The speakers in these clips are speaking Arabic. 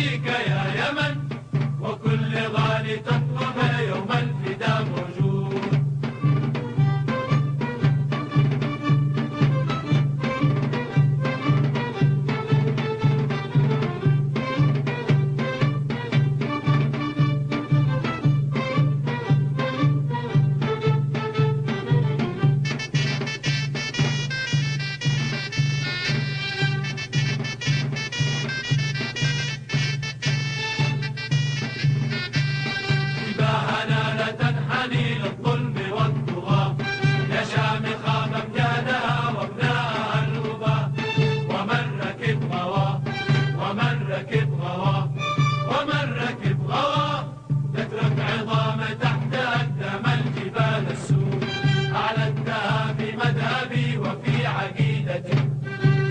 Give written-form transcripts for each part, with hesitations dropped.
فيك يا يمن، وكل غالي تطلبه يوم الفداء موجود.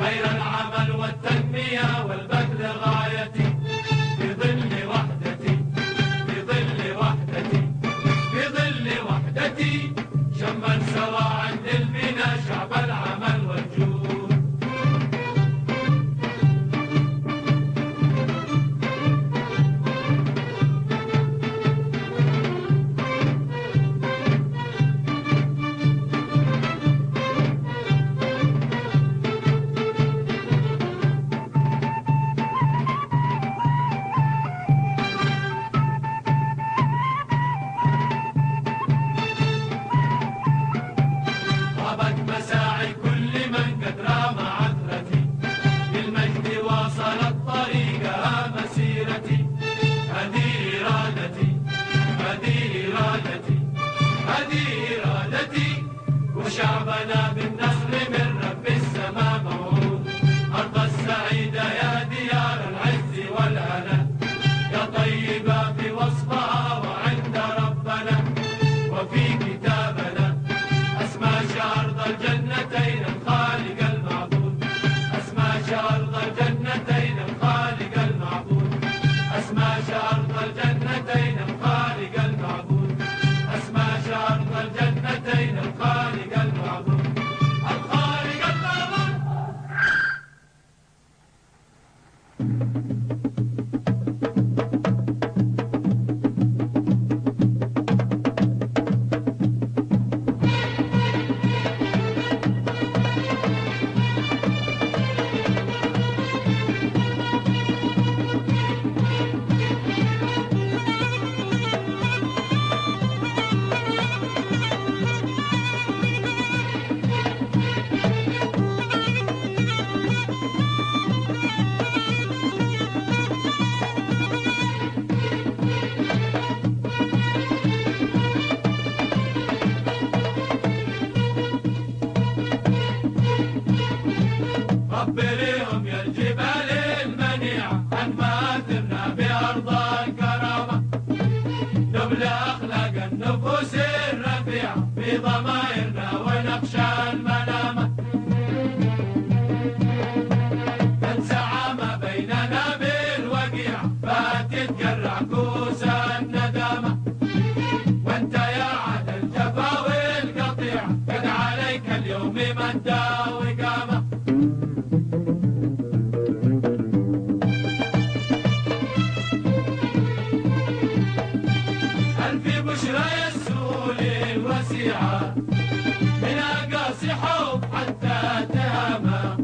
خير العمل والتنمية والبذل غايتي، في ظل وحدتي، في ظل وحدتي، في ظل وحدتي، شما سوا عند البنا شعب العمل والجود. وشعبنا بالنصر من رب السماء موعود، أرض السعيدة يا ديار العز والهنا، يا طيبة في وصفها وعند ربنا وفي كتابنا، أسمى أرض الجنتين الخالق المعبود، أسمى أرض الجنتين الخالق المعبود، أسمى أرض الجنتين الخالق المعبود، أسمى أرض الجنتين الخالق المعبود، الخالق المعبود. خبريهم يا الجبال المنيعة عن مآثرنا بأرض الكرامة، نبل أخلاق النفوس الرفيعة في ضمائرنا ونخشى الملامة، تنسعى ما بيننا بالوقيعة فتتقرع كوس الندامة، وانت يا عاد الجفا والقطيعة قد عليك اليوم مدى وقامة. ألف بشرى يا السهول الوسيعة من أقاصي حب حتى تهامة،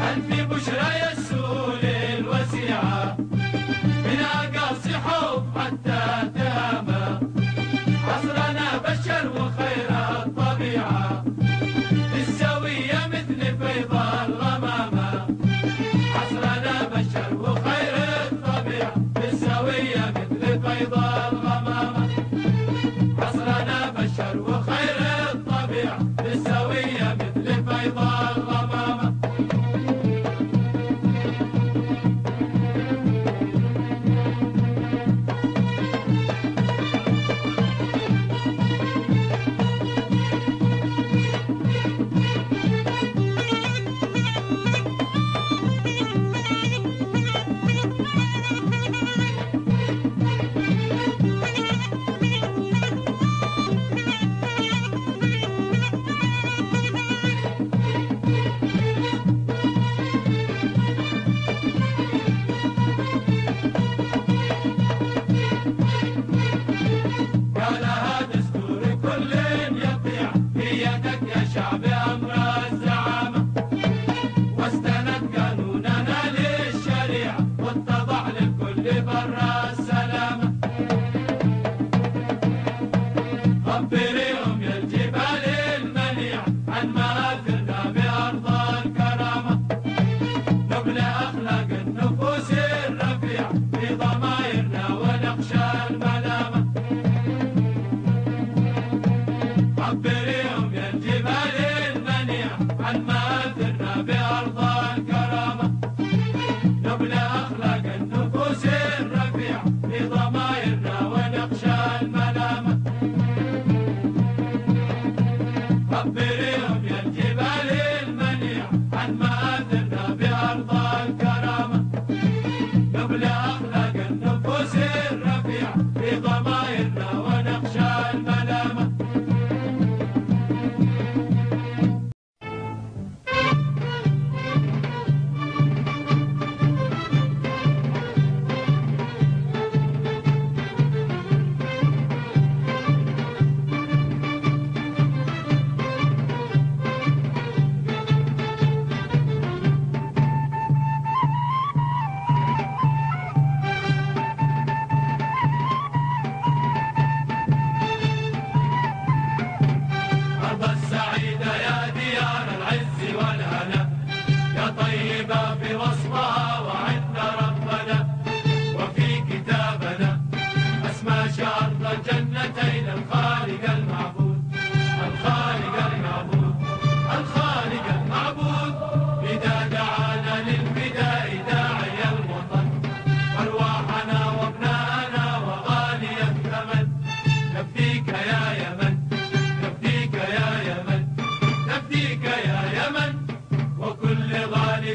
ألف بشرى يا السهول الوسيعة من أقاصي حب حتى تهامة، عصرنا بشر وخير الطبيعة السوية مثل فيض الغمامة، عصرنا بشر وخير الطبيعة السوية مثل فيض الغمامة، عصرنا بشر وخير الطبيعة السوية مثل فيض الغمامة. الرفيع في ضمايرنا ونخشى الملامة. خبريهم يا الجبال المنيع عن مآثرنا بأرض الكرامة. نبلى أخلاق النفوس الرفيع في ضمايرنا ونخشى الملامة. خبريهم يا الجبال المنيع عن مآثرنا بأرض الكرامة. نبلى أخلاق النفوس الرفيع في ضمايرنا ونخشى الملامة. طيبة في وصفها وعدنا ربنا، وفي كتابنا أسمى شرط الجنتين الخالق المعبود. الخالق المعبود، الخالق المعبود، إذا دعانا للفداء داعي الوطن، أرواحنا وابناءنا وغالي الثمن. نفديك يا يمن، نفديك يا يمن، نفديك يا يمن، وكل غالي